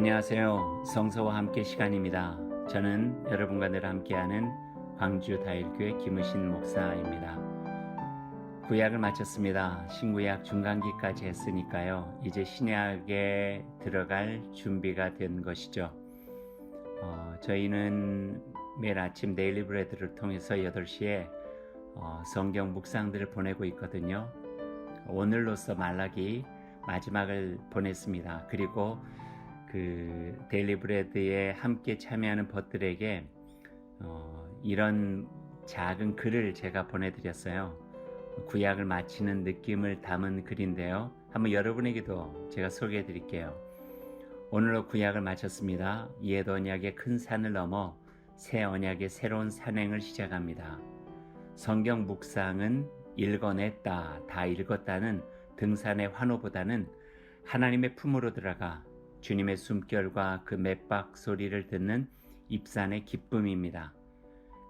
안녕하세요. 성서와 함께 시간입니다. 저는 여러분과 늘 함께하는 광주 다일교회 김우신 목사입니다. 구약을 마쳤습니다. 신구약 중간기까지 했으니까요. 이제 신약에 들어갈 준비가 된 것이죠. 저희는 매일 아침 데일리 브레드를 통해서 8시에 성경 묵상들을 보내고 있거든요. 오늘로써 말라기 마지막을 보냈습니다. 그리고 그 데일리 브레드에 함께 참여하는 벗들에게 이런 작은 글을 제가 보내드렸어요. 구약을 마치는 느낌을 담은 글인데요. 한번 여러분에게도 제가 소개해 드릴게요. 오늘로 구약을 마쳤습니다. 옛 언약의 큰 산을 넘어 새 언약의 새로운 산행을 시작합니다. 성경 묵상은 읽어냈다, 다 읽었다는 등산의 환호보다는 하나님의 품으로 들어가 주님의 숨결과 그 맥박 소리를 듣는 입산의 기쁨입니다.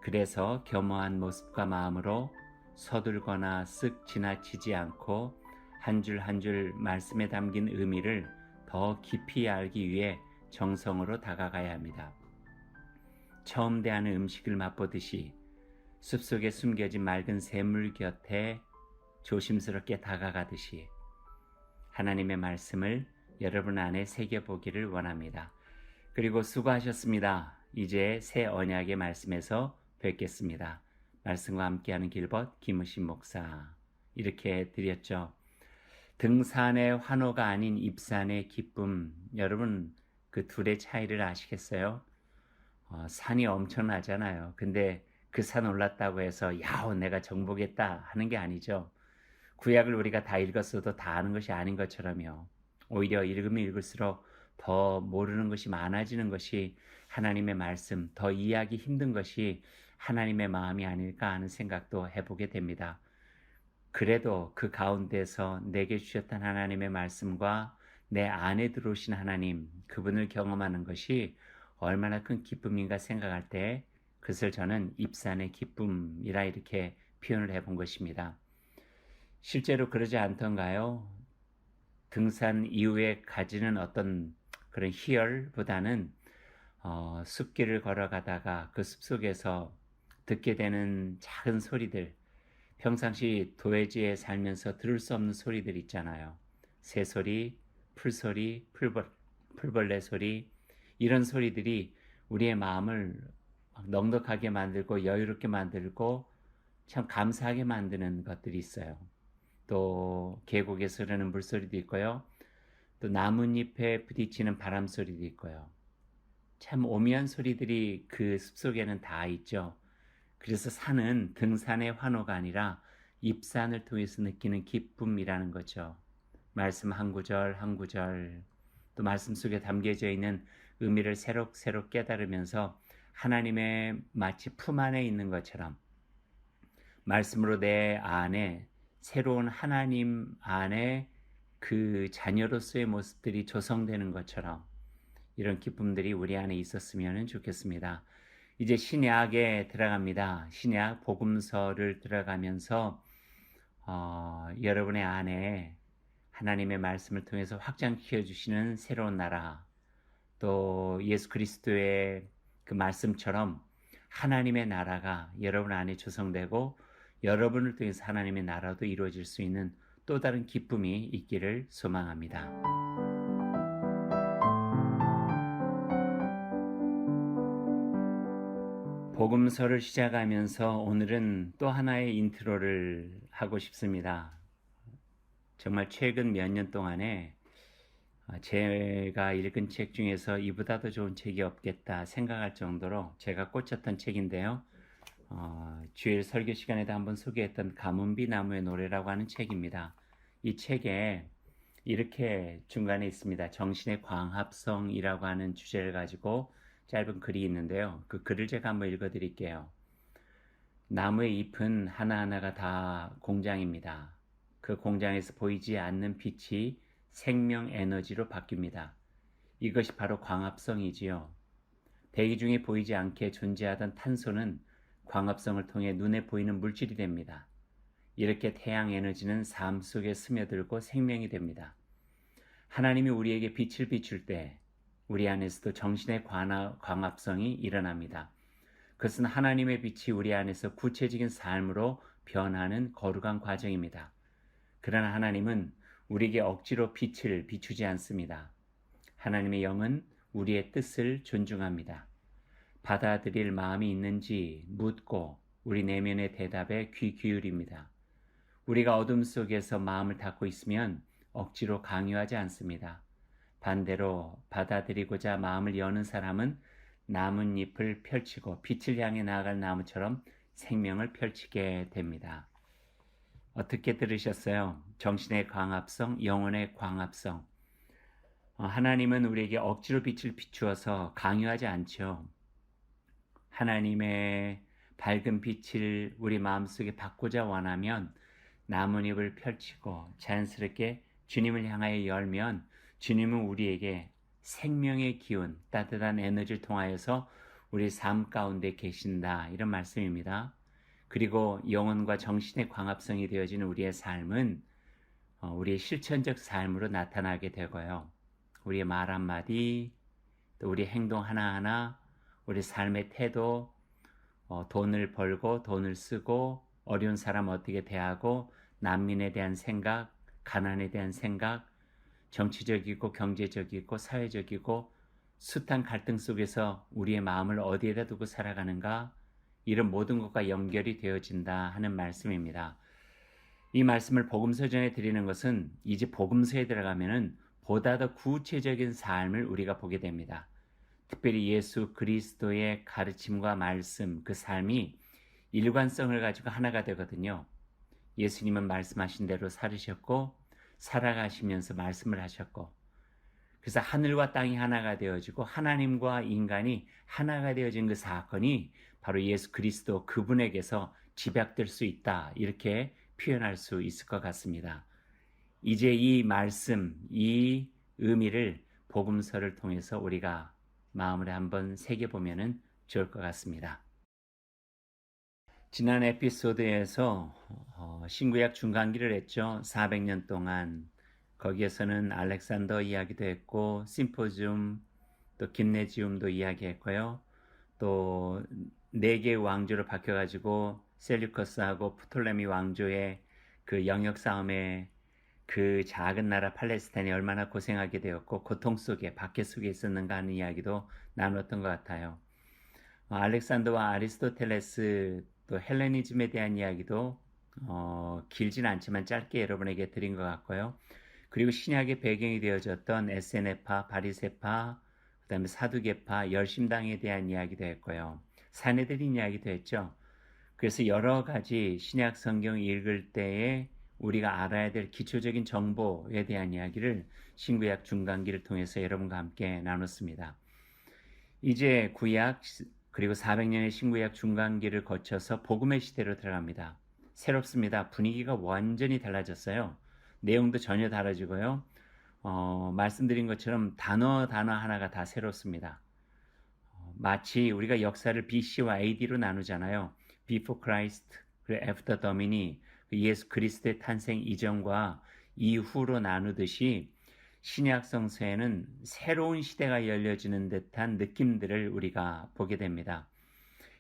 그래서 겸허한 모습과 마음으로 서둘거나 쓱 지나치지 않고 한 줄 한 줄 말씀에 담긴 의미를 더 깊이 알기 위해 정성으로 다가가야 합니다. 처음 대하는 음식을 맛보듯이 숲속에 숨겨진 맑은 샘물 곁에 조심스럽게 다가가듯이 하나님의 말씀을 여러분 안에 새겨보기를 원합니다. 그리고 수고하셨습니다. 이제 새 언약의 말씀에서 뵙겠습니다. 말씀과 함께하는 길벗 김우신 목사 이렇게 드렸죠. 등산의 환호가 아닌 입산의 기쁨, 여러분 그 둘의 차이를 아시겠어요? 산이 엄청나잖아요. 근데 그 산 올랐다고 해서 야호 내가 정복했다 하는 게 아니죠. 구약을 우리가 다 읽었어도 다 아는 것이 아닌 것처럼요. 오히려 읽으면 읽을수록 더 모르는 것이 많아지는 것이 하나님의 말씀, 더 이해하기 힘든 것이 하나님의 마음이 아닐까 하는 생각도 해보게 됩니다. 그래도 그 가운데서 내게 주셨던 하나님의 말씀과 내 안에 들어오신 하나님, 그분을 경험하는 것이 얼마나 큰 기쁨인가 생각할 때 그것을 저는 입산의 기쁨이라 이렇게 표현을 해본 것입니다. 실제로 그러지 않던가요? 등산 이후에 가지는 어떤 그런 희열보다는 숲길을 걸어가다가 그 숲속에서 듣게 되는 작은 소리들, 평상시 도회지에 살면서 들을 수 없는 소리들 있잖아요. 새소리, 풀소리, 풀벌레 소리, 이런 소리들이 우리의 마음을 넉넉하게 만들고 여유롭게 만들고 참 감사하게 만드는 것들이 있어요. 또 계곡에서 흐르는 물소리도 있고요. 또 나뭇잎에 부딪히는 바람 소리도 있고요. 참 오묘한 소리들이 그 숲속에는 다 있죠. 그래서 산은 등산의 환호가 아니라 입산을 통해서 느끼는 기쁨이라는 거죠. 말씀 한 구절 한 구절 또 말씀 속에 담겨져 있는 의미를 새록새록 깨달으면서 하나님의 마치 품 안에 있는 것처럼 말씀으로 내 안에 새로운 하나님 안에 그 자녀로서의 모습들이 조성되는 것처럼 이런 기쁨들이 우리 안에 있었으면 좋겠습니다. 이제 신약에 들어갑니다. 신약 복음서를 들어가면서 여러분의 안에 하나님의 말씀을 통해서 확장시켜 주시는 새로운 나라, 또 예수 그리스도의 그 말씀처럼 하나님의 나라가 여러분 안에 조성되고 여러분을 통해서 하나님의 나라도 이루어질 수 있는 또 다른 기쁨이 있기를 소망합니다. 복음서를 시작하면서 오늘은 또 하나의 인트로를 하고 싶습니다. 정말 최근 몇 년 동안에 제가 읽은 책 중에서 이보다 더 좋은 책이 없겠다 생각할 정도로 제가 꽂혔던 책인데요. 주일 설교 시간에도 한번 소개했던 가문비 나무의 노래라고 하는 책입니다. 이 책에 이렇게 중간에 있습니다. 정신의 광합성이라고 하는 주제를 가지고 짧은 글이 있는데요. 그 글을 제가 한번 읽어드릴게요. 나무의 잎은 하나하나가 다 공장입니다. 그 공장에서 보이지 않는 빛이 생명 에너지로 바뀝니다. 이것이 바로 광합성이지요. 대기 중에 보이지 않게 존재하던 탄소는 광합성을 통해 눈에 보이는 물질이 됩니다. 이렇게 태양 에너지는 삶 속에 스며들고 생명이 됩니다. 하나님이 우리에게 빛을 비출 때 우리 안에서도 정신의 광합성이 일어납니다. 그것은 하나님의 빛이 우리 안에서 구체적인 삶으로 변하는 거룩한 과정입니다. 그러나 하나님은 우리에게 억지로 빛을 비추지 않습니다. 하나님의 영은 우리의 뜻을 존중합니다. 받아들일 마음이 있는지 묻고 우리 내면의 대답에 귀 기울입니다. 우리가 어둠 속에서 마음을 닫고 있으면 억지로 강요하지 않습니다. 반대로 받아들이고자 마음을 여는 사람은 나뭇잎을 펼치고 빛을 향해 나아갈 나무처럼 생명을 펼치게 됩니다. 어떻게 들으셨어요? 정신의 광합성, 영혼의 광합성. 하나님은 우리에게 억지로 빛을 비추어서 강요하지 않죠. 하나님의 밝은 빛을 우리 마음속에 받고자 원하면 나뭇잎을 펼치고 자연스럽게 주님을 향하여 열면 주님은 우리에게 생명의 기운, 따뜻한 에너지를 통하여서 우리 삶 가운데 계신다. 이런 말씀입니다. 그리고 영혼과 정신의 광합성이 되어진 우리의 삶은 우리의 실천적 삶으로 나타나게 되고요. 우리의 말 한마디, 또 우리 행동 하나하나, 우리 삶의 태도, 돈을 벌고 돈을 쓰고 어려운 사람 어떻게 대하고 난민에 대한 생각, 가난에 대한 생각, 정치적이고 경제적이고 사회적이고 숱한 갈등 속에서 우리의 마음을 어디에다 두고 살아가는가, 이런 모든 것과 연결이 되어진다 하는 말씀입니다. 이 말씀을 복음서전에 드리는 것은 이제 복음서에 들어가면은 보다 더 구체적인 삶을 우리가 보게 됩니다. 특별히 예수 그리스도의 가르침과 말씀, 그 삶이 일관성을 가지고 하나가 되거든요. 예수님은 말씀하신 대로 살으셨고 살아가시면서 말씀을 하셨고, 그래서 하늘과 땅이 하나가 되어지고 하나님과 인간이 하나가 되어진 그 사건이 바로 예수 그리스도 그분에게서 집약될 수 있다, 이렇게 표현할 수 있을 것 같습니다. 이제 이 말씀, 이 의미를 복음서를 통해서 우리가 마음을 한번 새겨보면 좋을 것 같습니다. 지난 에피소드에서 신구약 중간기를 했죠. 400년 동안. 거기에서는 알렉산더 이야기도 했고 심포지움, 또 김네지움도 이야기했고요. 또 4개의 왕조로 바뀌어가지고 셀류커스하고 프톨레미 왕조의 그 영역 싸움에 그 작은 나라 팔레스타인이 얼마나 고생하게 되었고 고통 속에 박해 속에 있었는가 하는 이야기도 나눴던 것 같아요. 알렉산더와 아리스토텔레스, 또 헬레니즘에 대한 이야기도 길진 않지만 짧게 여러분에게 드린 것 같고요. 그리고 신약의 배경이 되어졌던 에세네파, 바리새파, 그 다음에 사두개파, 열심당에 대한 이야기도 했고요. 사내들인 이야기도 했죠. 그래서 여러 가지 신약 성경 읽을 때에 우리가 알아야 될 기초적인 정보에 대한 이야기를 신구약 중간기를 통해서 여러분과 함께 나눴습니다. 이제 구약 그리고 400년의 신구약 중간기를 거쳐서 복음의 시대로 들어갑니다. 새롭습니다. 분위기가 완전히 달라졌어요. 내용도 전혀 달라지고요. 말씀드린 것처럼 단어 하나가 다 새롭습니다. 마치 우리가 역사를 BC와 AD로 나누잖아요. Before Christ, 그리고 After Domini, 예수 그리스도의 탄생 이전과 이후로 나누듯이 신약 성서에는 새로운 시대가 열려지는 듯한 느낌들을 우리가 보게 됩니다.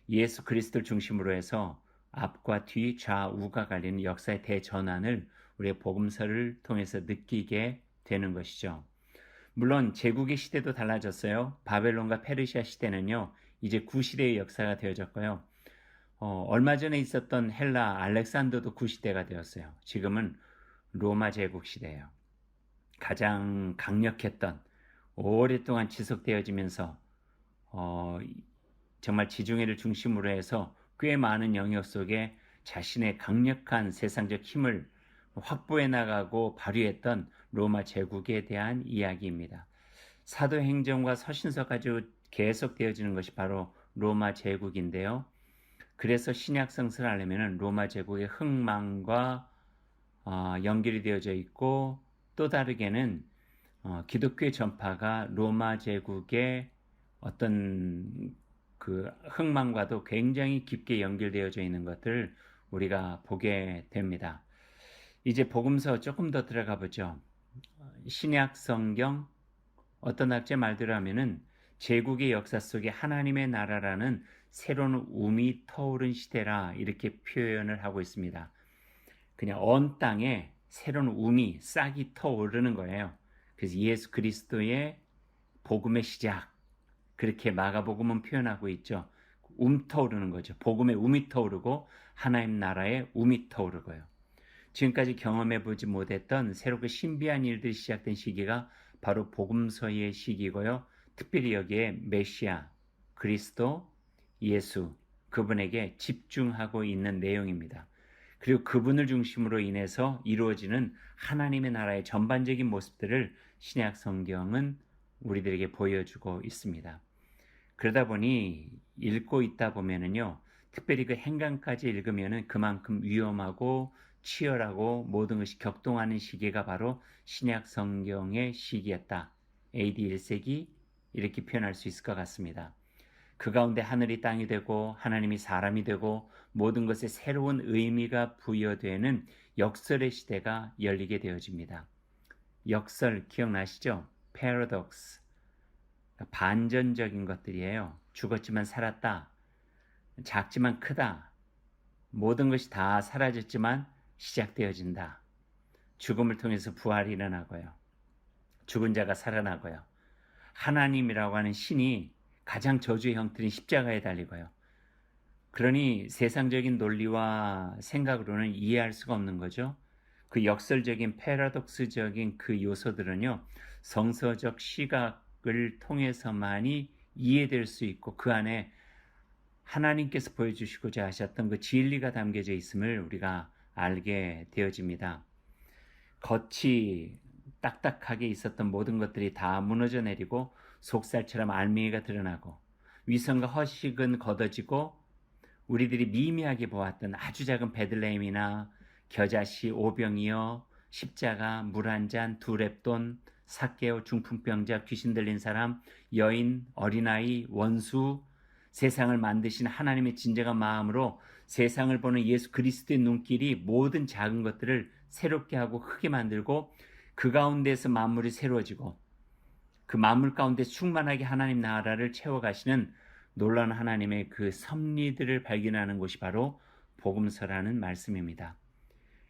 예수 그리스도를 중심으로 해서 앞과 뒤, 좌우가 갈리는 역사의 대전환을 우리의 복음서를 통해서 느끼게 되는 것이죠. 물론 제국의 시대도 달라졌어요. 바벨론과 페르시아 시대는요, 이제 구시대의 역사가 되어졌고요. 얼마 전에 있었던 헬라 알렉산더도 구시대가 되었어요. 지금은 로마 제국 시대예요. 가장 강력했던, 오랫동안 지속되어지면서 정말 지중해를 중심으로 해서 꽤 많은 영역 속에 자신의 강력한 세상적 힘을 확보해 나가고 발휘했던 로마 제국에 대한 이야기입니다. 사도행전과 서신서까지 계속되어지는 것이 바로 로마 제국인데요. 그래서 신약 성서를 하려면 로마 제국의 흥망과 연결이 되어져 있고, 또 다르게는 기독교의 전파가 로마 제국의 어떤 그 흥망과도 굉장히 깊게 연결되어져 있는 것들을 우리가 보게 됩니다. 이제 복음서 조금 더 들어가 보죠. 신약 성경 어떤 학자 말대로 하면은 제국의 역사 속에 하나님의 나라라는 새로운 움이 터오른 시대라 이렇게 표현을 하고 있습니다. 그냥 언 땅에 새로운 움이 싹이 터오르는 거예요. 그래서 예수 그리스도의 복음의 시작, 그렇게 마가복음은 표현하고 있죠. 터오르는 거죠. 복음의 움이 터오르고 하나님 나라의 움이 터오르고요. 지금까지 경험해보지 못했던 새롭게 신비한 일들이 시작된 시기가 바로 복음서의 시기고요. 특별히 여기에 메시아, 그리스도, 예수, 그분에게 집중하고 있는 내용입니다. 그리고 그분을 중심으로 인해서 이루어지는 하나님의 나라의 전반적인 모습들을 신약 성경은 우리들에게 보여주고 있습니다. 그러다 보니 읽고 있다 보면은요, 특별히 그 행간까지 읽으면은 그만큼 위험하고 치열하고 모든 것이 격동하는 시기가 바로 신약 성경의 시기였다. AD 1세기 이렇게 표현할 수 있을 것 같습니다. 그 가운데 하늘이 땅이 되고 하나님이 사람이 되고 모든 것에 새로운 의미가 부여되는 역설의 시대가 열리게 되어집니다. 역설 기억나시죠? paradox, 반전적인 것들이에요. 죽었지만 살았다. 작지만 크다. 모든 것이 다 사라졌지만 시작되어진다. 죽음을 통해서 부활이 일어나고요. 죽은 자가 살아나고요. 하나님이라고 하는 신이 가장 저주의 형태인 십자가에 달리고요. 그러니 세상적인 논리와 생각으로는 이해할 수가 없는 거죠. 그 역설적인 패러독스적인 그 요소들은요, 성서적 시각을 통해서만이 이해될 수 있고 그 안에 하나님께서 보여주시고자 하셨던 그 진리가 담겨져 있음을 우리가 알게 되어집니다. 겉이 딱딱하게 있었던 모든 것들이 다 무너져 내리고 속살처럼 알맹이가 드러나고 위선과 허식은 걷어지고 우리들이 미미하게 보았던 아주 작은 베들레헴이나 겨자씨, 오병이어, 십자가, 물 한 잔, 두 렙돈, 삭개오, 중풍병자, 귀신 들린 사람, 여인, 어린아이, 원수, 세상을 만드신 하나님의 진정한 마음으로 세상을 보는 예수 그리스도의 눈길이 모든 작은 것들을 새롭게 하고 크게 만들고 그 가운데서 만물이 새로워지고 그 만물 가운데 충만하게 하나님 나라를 채워가시는 놀라운 하나님의 그 섭리들을 발견하는 곳이 바로 복음서라는 말씀입니다.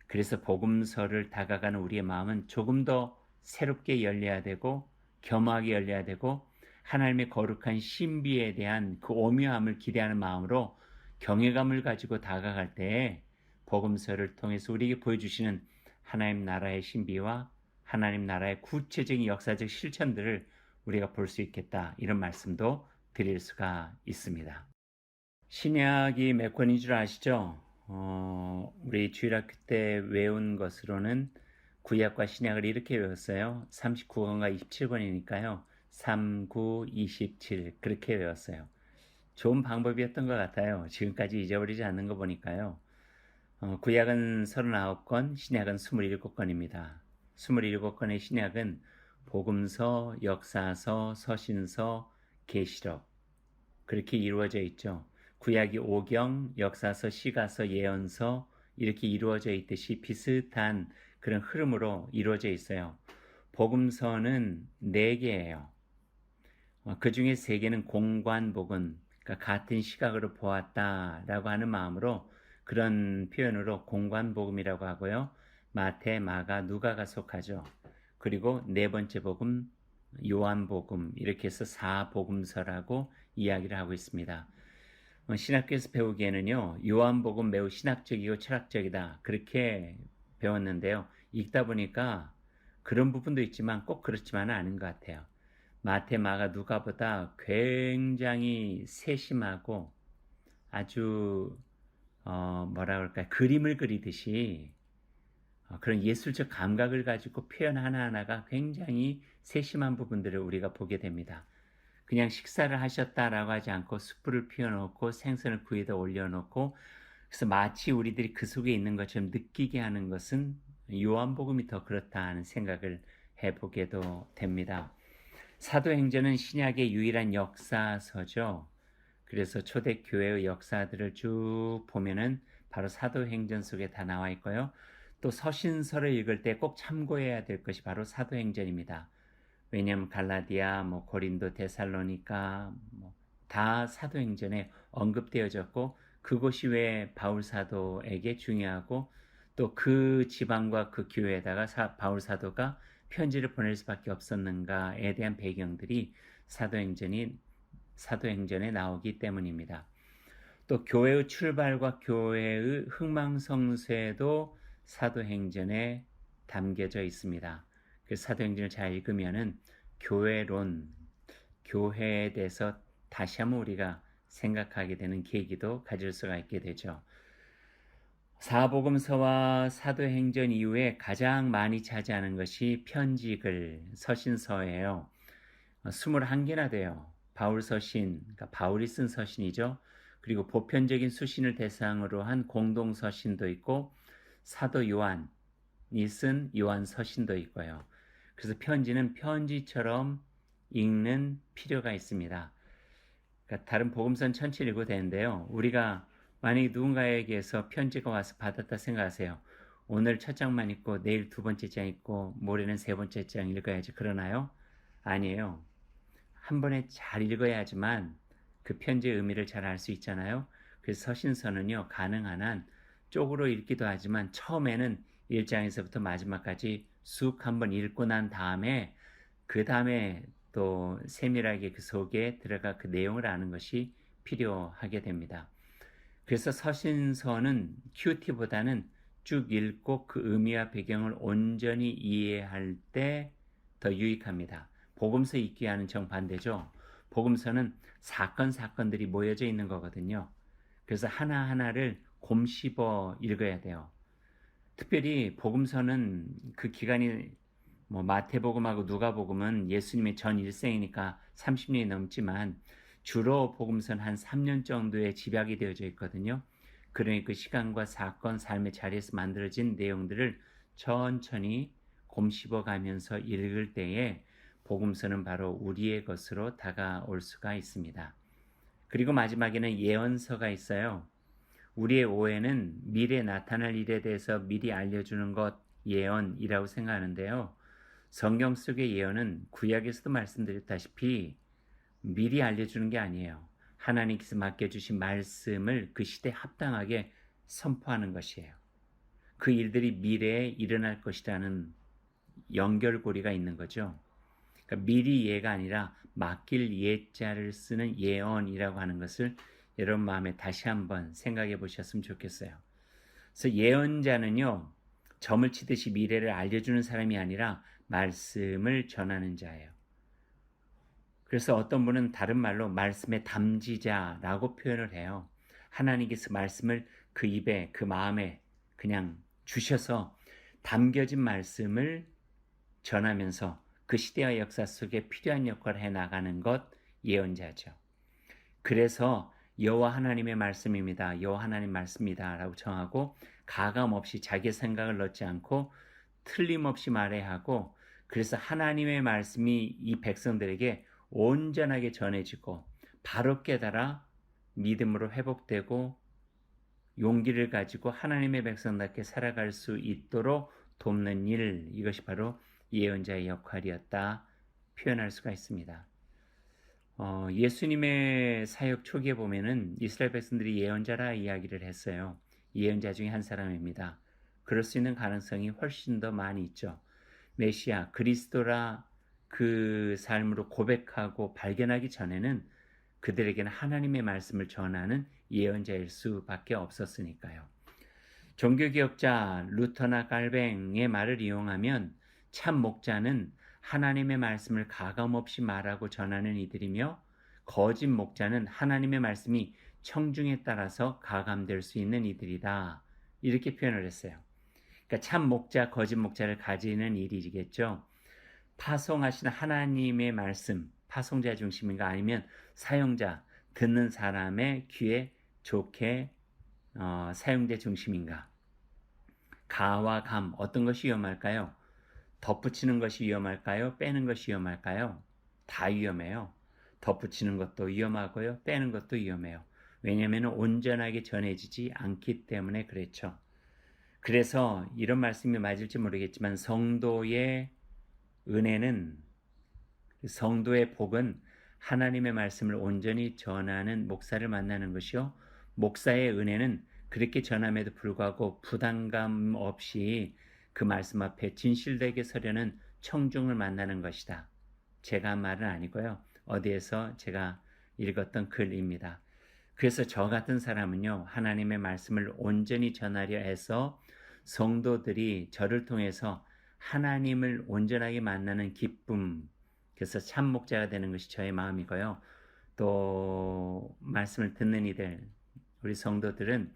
그래서 복음서를 다가가는 우리의 마음은 조금 더 새롭게 열려야 되고 겸허하게 열려야 되고 하나님의 거룩한 신비에 대한 그 오묘함을 기대하는 마음으로 경외감을 가지고 다가갈 때에 복음서를 통해서 우리에게 보여주시는 하나님 나라의 신비와 하나님 나라의 구체적인 역사적 실천들을 우리가 볼 수 있겠다, 이런 말씀도 드릴 수가 있습니다. 신약이 몇 권인 줄 아시죠? 우리 주일학교 때 외운 것으로는 구약과 신약을 이렇게 외웠어요. 39권과 27권이니까요. 3, 9, 27 그렇게 외웠어요. 좋은 방법이었던 것 같아요. 지금까지 잊어버리지 않는 거 보니까요. 구약은 39권, 신약은 27권입니다. 27권의 신약은 복음서, 역사서, 서신서, 계시록 그렇게 이루어져 있죠. 구약이 오경, 역사서, 시가서, 예언서 이렇게 이루어져 있듯이 비슷한 그런 흐름으로 이루어져 있어요. 복음서는 4개예요. 그 중에 3개는 공관복음, 그러니까 같은 시각으로 보았다라고 하는 마음으로 그런 표현으로 공관복음이라고 하고요. 마태, 마가, 누가가 속하죠. 그리고 4번째 복음, 요한복음 이렇게 해서 4복음서라고 이야기를 하고 있습니다. 신학교에서 배우기에는요, 요한복음 매우 신학적이고 철학적이다 그렇게 배웠는데요. 읽다 보니까 그런 부분도 있지만 꼭 그렇지만은 않은 것 같아요. 마태, 마가, 누가보다 굉장히 세심하고 아주 뭐라 그럴까요? 그림을 그리듯이 그런 예술적 감각을 가지고 표현 하나하나가 굉장히 세심한 부분들을 우리가 보게 됩니다. 그냥 식사를 하셨다라고 하지 않고 숯불을 피워놓고 생선을 구이에다 올려놓고 그래서 마치 우리들이 그 속에 있는 것처럼 느끼게 하는 것은 요한복음이 더 그렇다 하는 생각을 해보게도 됩니다. 사도행전은 신약의 유일한 역사서죠. 그래서 초대교회의 역사들을 쭉 보면은 바로 사도행전 속에 다 나와 있고요. 또 서신서를 읽을 때 꼭 참고해야 될 것이 바로 사도행전입니다. 왜냐하면 갈라디아, 고린도, 데살로니가 다 사도행전에 언급되어졌고 그곳이 왜 바울 사도에게 중요하고 또 그 지방과 그 교회에다가 바울 사도가 편지를 보낼 수밖에 없었는가에 대한 배경들이 사도행전에 나오기 때문입니다. 또 교회의 출발과 교회의 흥망성쇠도 사도행전에 담겨져 있습니다. 그 사도행전을 잘 읽으면은 교회론, 교회에 대해서 다시 한번 우리가 생각하게 되는 계기도 가질 수가 있게 되죠. 사복음서와 사도행전 이후에 가장 많이 차지하는 것이 편지글, 서신서예요. 21개나 돼요. 바울 서신, 그러니까 바울이 쓴 서신이죠. 그리고 보편적인 수신을 대상으로 한 공동 서신도 있고 사도 요한이 쓴 요한 서신도 있고요. 그래서 편지는 편지처럼 읽는 필요가 있습니다. 그러니까 다른 복음서는 천천히 읽어도 되는데요. 우리가 만약에 누군가에게서 편지가 와서 받았다 생각하세요. 오늘 첫 장만 읽고 내일 두 번째 장 읽고 모레는 세 번째 장 읽어야지 그러나요? 아니에요. 한 번에 잘 읽어야 하지만 그 편지의 의미를 잘 알 수 있잖아요. 그래서 서신서는요, 가능한 한 쪽으로 읽기도 하지만 처음에는 1장에서부터 마지막까지 쑥 한번 읽고 난 다음에 그 다음에 또 세밀하게 그 속에 들어가 그 내용을 아는 것이 필요하게 됩니다. 그래서 서신서는 큐티보다는 쭉 읽고 그 의미와 배경을 온전히 이해할 때 더 유익합니다. 복음서 읽기와는 정반대죠. 복음서는 사건들이 모여져 있는 거거든요. 그래서 하나하나를 곰씹어 읽어야 돼요. 특별히 복음서는 그 기간이 마태복음하고 누가복음은 예수님의 전 일생이니까 30년이 넘지만 주로 복음서는 한 3년 정도의 집약이 되어져 있거든요. 그러니 그 시간과 사건, 삶의 자리에서 만들어진 내용들을 천천히 곰씹어 가면서 읽을 때에 복음서는 바로 우리의 것으로 다가올 수가 있습니다. 그리고 마지막에는 예언서가 있어요. 우리의 오해는 미래에 나타날 일에 대해서 미리 알려주는 것 예언이라고 생각하는데요. 성경 속의 예언은 구약에서도 말씀드렸다시피 미리 알려주는 게 아니에요. 하나님께서 맡겨주신 말씀을 그 시대에 합당하게 선포하는 것이에요. 그 일들이 미래에 일어날 것이라는 연결고리가 있는 거죠. 그러니까 미리 예가 아니라 맡길 예자를 쓰는 예언이라고 하는 것을 여러분 마음에 다시 한번 생각해 보셨으면 좋겠어요. 그래서 예언자는요, 점을 치듯이 미래를 알려주는 사람이 아니라 말씀을 전하는 자예요. 그래서 어떤 분은 다른 말로 말씀의 담지자라고 표현을 해요. 하나님께서 말씀을 그 입에, 그 마음에 그냥 주셔서 담겨진 말씀을 전하면서 그 시대와 역사 속에 필요한 역할을 해나가는 것 예언자죠. 그래서 여호와 하나님의 말씀입니다. 여호와 하나님 말씀이다 라고 정하고 가감없이 자기 생각을 넣지 않고 틀림없이 말해야 하고 그래서 하나님의 말씀이 이 백성들에게 온전하게 전해지고 바로 깨달아 믿음으로 회복되고 용기를 가지고 하나님의 백성답게 살아갈 수 있도록 돕는 일, 이것이 바로 예언자의 역할이었다 표현할 수가 있습니다. 예수님의 사역 초기에 보면은 이스라엘 백성들이 예언자라 이야기를 했어요. 예언자 중에 한 사람입니다. 그럴 수 있는 가능성이 훨씬 더 많이 있죠. 메시아, 그리스도라 그 삶으로 고백하고 발견하기 전에는 그들에게는 하나님의 말씀을 전하는 예언자일 수밖에 없었으니까요. 종교개혁자 루터나 깔뱅의 말을 이용하면 참 목자는 하나님의 말씀을 가감없이 말하고 전하는 이들이며 거짓 목자는 하나님의 말씀이 청중에 따라서 가감될 수 있는 이들이다. 이렇게 표현을 했어요. 그러니까 참 목자, 거짓 목자를 가지는 일이겠죠. 파송하신 하나님의 말씀, 파송자 중심인가 아니면 사용자, 듣는 사람의 귀에 좋게 사용자 중심인가. 가와 감, 어떤 것이 위험할까요? 덧붙이는 것이 위험할까요? 빼는 것이 위험할까요? 다 위험해요. 덧붙이는 것도 위험하고요. 빼는 것도 위험해요. 왜냐하면 온전하게 전해지지 않기 때문에 그렇죠. 그래서 이런 말씀이 맞을지 모르겠지만 성도의 은혜는 성도의 복은 하나님의 말씀을 온전히 전하는 목사를 만나는 것이요. 목사의 은혜는 그렇게 전함에도 불구하고 부담감 없이 그 말씀 앞에 진실되게 서려는 청중을 만나는 것이다. 제가 한 말은 아니고요. 어디에서 제가 읽었던 글입니다. 그래서 저 같은 사람은요, 하나님의 말씀을 온전히 전하려 해서 성도들이 저를 통해서 하나님을 온전하게 만나는 기쁨, 그래서 참 목자가 되는 것이 저의 마음이고요. 또 말씀을 듣는 이들, 우리 성도들은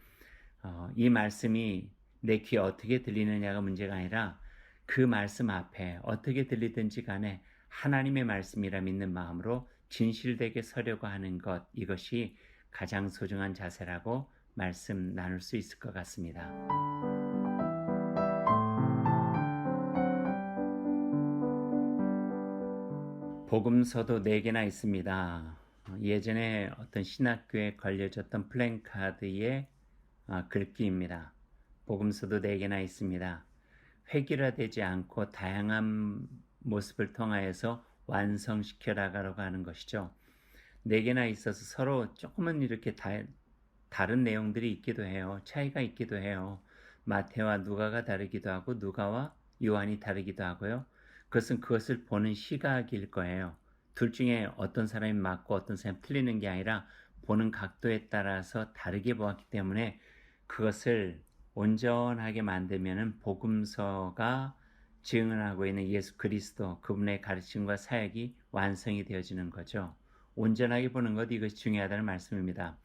이 말씀이 내 귀에 어떻게 들리느냐가 문제가 아니라 그 말씀 앞에 어떻게 들리든지 간에 하나님의 말씀이라 믿는 마음으로 진실되게 서려고 하는 것, 이것이 가장 소중한 자세라고 말씀 나눌 수 있을 것 같습니다. 복음서도 4개나 있습니다. 예전에 어떤 신학교에 걸려졌던 플랜카드의 글귀입니다. 복음서도 4개나 있습니다. 획일화되지 않고 다양한 모습을 통하여서 완성시켜 나가려고 하는 것이죠. 4개나 있어서 서로 조금은 이렇게 다른 내용들이 있기도 해요. 차이가 있기도 해요. 마태와 누가가 다르기도 하고 누가와 요한이 다르기도 하고요. 그것은 그것을 보는 시각일 거예요. 둘 중에 어떤 사람이 맞고 어떤 사람이 틀리는 게 아니라 보는 각도에 따라서 다르게 보았기 때문에 그것을 온전하게 만들면은 복음서가 증언하고 있는 예수 그리스도 그분의 가르침과 사역이 완성이 되어지는 거죠. 온전하게 보는 것, 이것이 중요하다는 말씀입니다.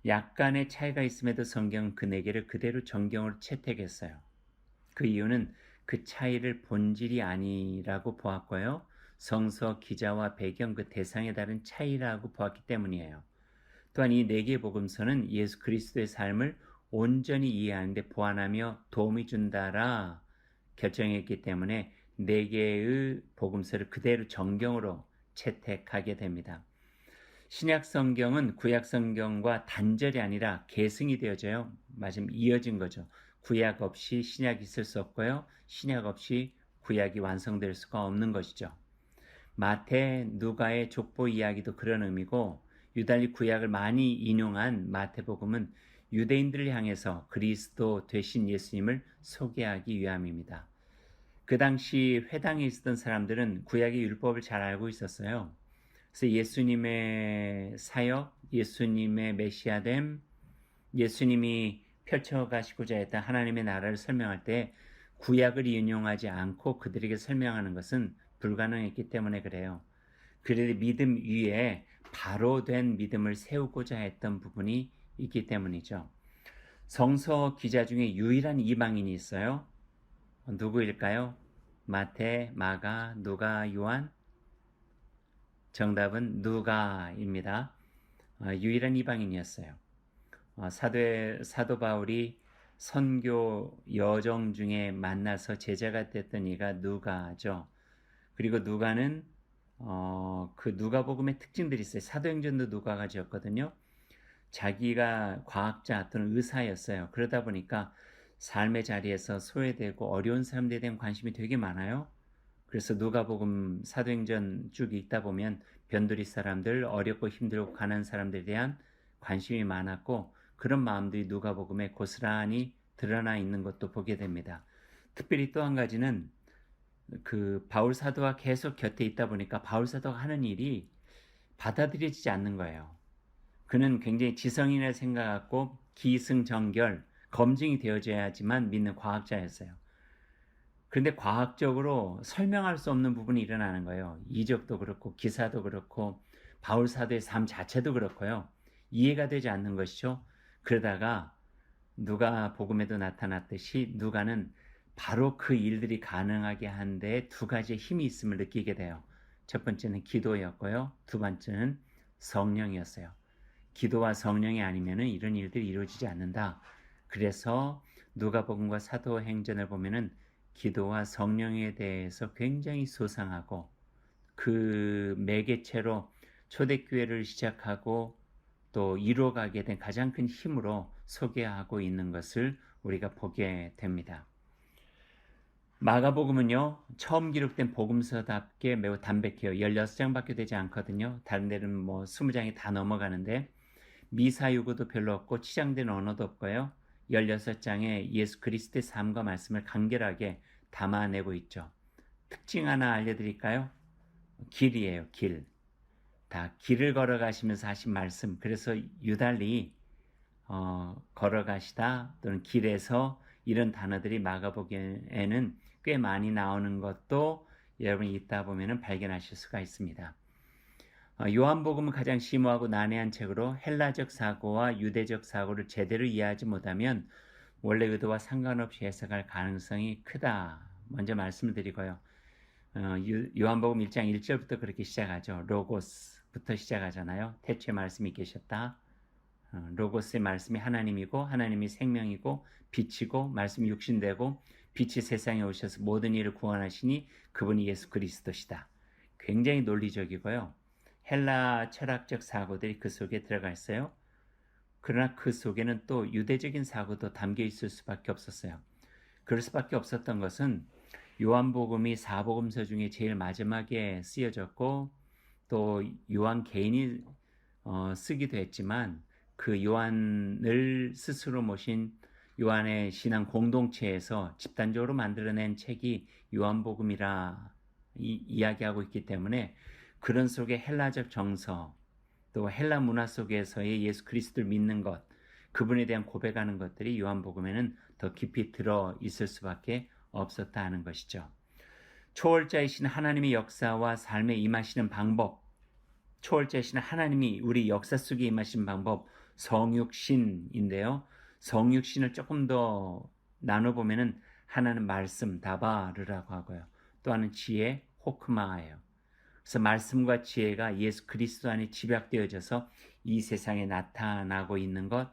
약간의 차이가 있음에도 성경은 그 4개를 그대로 정경으로 채택했어요. 그 이유는 그 차이를 본질이 아니라고 보았고요. 성서 기자와 배경 그 대상에 다른 차이라고 보았기 때문이에요. 또한 이 4개의 복음서는 예수 그리스도의 삶을 온전히 이해하는 데 보완하며 도움이 준다라 결정했기 때문에 4개의 복음서를 그대로 정경으로 채택하게 됩니다. 신약 성경은 구약 성경과 단절이 아니라 계승이 되어져요. 마침 이어진 거죠. 구약 없이 신약이 있을 수 없고요. 신약 없이 구약이 완성될 수가 없는 것이죠. 마태, 누가의 족보 이야기도 그런 의미고 유달리 구약을 많이 인용한 마태복음은 유대인들을 향해서 그리스도 되신 예수님을 소개하기 위함입니다. 그 당시 회당에 있었던 사람들은 구약의 율법을 잘 알고 있었어요. 그래서 예수님의 사역, 예수님의 메시아됨, 예수님이 펼쳐가시고자 했던 하나님의 나라를 설명할 때 구약을 인용하지 않고 그들에게 설명하는 것은 불가능했기 때문에 그래요. 그들의 믿음 위에 바로 된 믿음을 세우고자 했던 부분이 있기 때문이죠. 성서 기자 중에 유일한 이방인이 있어요. 누구일까요? 마태, 마가, 누가, 요한? 정답은 누가입니다. 유일한 이방인이었어요. 사도 바울이 선교 여정 중에 만나서 제자가 됐던 이가 누가죠. 그리고 누가는 그 누가복음의 특징들이 있어요. 사도행전도 누가가 지었거든요. 자기가 과학자 또는 의사였어요. 그러다 보니까 삶의 자리에서 소외되고 어려운 사람들에 대한 관심이 되게 많아요. 그래서 누가복음 사도행전 쭉 읽다 보면 변두리 사람들, 어렵고 힘들고 가난한 사람들에 대한 관심이 많았고 그런 마음들이 누가복음에 고스란히 드러나 있는 것도 보게 됩니다. 특별히 또 한 가지는 그 바울 사도와 계속 곁에 있다 보니까 바울 사도가 하는 일이 받아들여지지 않는 거예요. 그는 굉장히 지성인을 생각하고 기승전결, 검증이 되어져야지만 믿는 과학자였어요. 그런데 과학적으로 설명할 수 없는 부분이 일어나는 거예요. 이적도 그렇고 기사도 그렇고 바울 사도의 삶 자체도 그렇고요. 이해가 되지 않는 것이죠. 그러다가 누가 복음에도 나타났듯이 누가는 바로 그 일들이 가능하게 한 데 2가지의 힘이 있음을 느끼게 돼요. 첫 번째는 기도였고요. 2번째는 성령이었어요. 기도와 성령이 아니면 이런 일들이 이루어지지 않는다. 그래서 누가복음과 사도행전을 보면은 기도와 성령에 대해서 굉장히 소상하고 그 매개체로 초대교회를 시작하고 또 이루어가게 된 가장 큰 힘으로 소개하고 있는 것을 우리가 보게 됩니다. 마가복음은요, 처음 기록된 복음서답게 매우 담백해요. 16장밖에 되지 않거든요. 다른 데는 뭐 20장이 다 넘어가는데, 미사유구도 별로 없고 치장된 언어도 없고요. 16장에 예수 그리스도의 삶과 말씀을 간결하게 담아내고 있죠. 특징 하나 알려드릴까요? 길이에요, 길. 다 길을 걸어가시면서 하신 말씀. 그래서 유달리 걸어가시다 또는 길에서 이런 단어들이 마가복음에는 꽤 많이 나오는 것도 여러분이 읽다 보면 발견하실 수가 있습니다. 요한복음은 가장 심오하고 난해한 책으로 헬라적 사고와 유대적 사고를 제대로 이해하지 못하면 원래 의도와 상관없이 해석할 가능성이 크다. 먼저 말씀을 드리고요. 요한복음 1장 1절부터 그렇게 시작하죠. 로고스부터 시작하잖아요. 태초에 말씀이 계셨다. 로고스의 말씀이 하나님이고 하나님이 생명이고 빛이고 말씀이 육신되고 빛이 세상에 오셔서 모든 일을 구원하시니 그분이 예수 그리스도시다. 굉장히 논리적이고요. 헬라 철학적 사고들이 그 속에 들어가 있어요. 그러나 그 속에는 또 유대적인 사고도 담겨 있을 수밖에 없었어요. 그럴 수밖에 없었던 것은 요한복음이 사복음서 중에 제일 마지막에 쓰여졌고 또 요한 개인이 쓰기도 했지만 그 요한을 스스로 모신 요한의 신앙 공동체에서 집단적으로 만들어낸 책이 요한복음이라 이야기하고 있기 때문에 그런 속에 헬라적 정서 또 헬라 문화 속에서의 예수 그리스도를 믿는 것 그분에 대한 고백하는 것들이 요한복음에는 더 깊이 들어 있을 수밖에 없었다 하는 것이죠. 초월자이신 하나님의 역사와 삶에 임하시는 방법 초월자이신 하나님이 우리 역사 속에 임하신 방법 성육신인데요. 성육신을 조금 더 나눠보면 하나는 말씀 다바르라고 하고요. 또 하나는 지혜 호크마예요. 그래서 말씀과 지혜가 예수 그리스도 안에 집약되어져서 이 세상에 나타나고 있는 것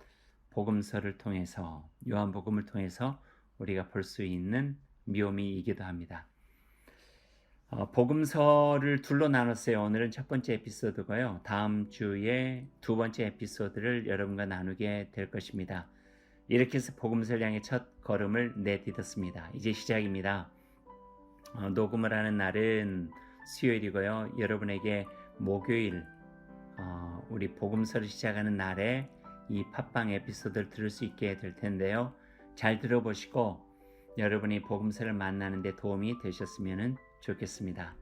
복음서를 통해서 요한복음을 통해서 우리가 볼 수 있는 묘미이기도 합니다. 복음서를 둘로 나눴어요. 오늘은 첫 번째 에피소드고요. 다음 주에 두 번째 에피소드를 여러분과 나누게 될 것입니다. 이렇게 해서 복음서를 향해 첫 걸음을 내딛었습니다. 이제 시작입니다. 녹음을 하는 날은 수요일이고요. 여러분에게 목요일 우리 복음서를 시작하는 날에 이 팟빵 에피소드를 들을 수 있게 될 텐데요. 잘 들어보시고 여러분이 복음서를 만나는 데 도움이 되셨으면 좋겠습니다.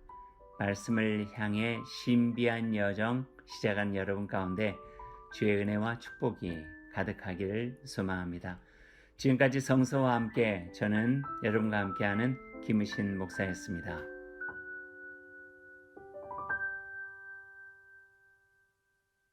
말씀을 향해 신비한 여정 시작한 여러분 가운데 주의 은혜와 축복이 가득하기를 소망합니다. 지금까지 성서와 함께 저는 여러분과 함께하는 김우신 목사였습니다.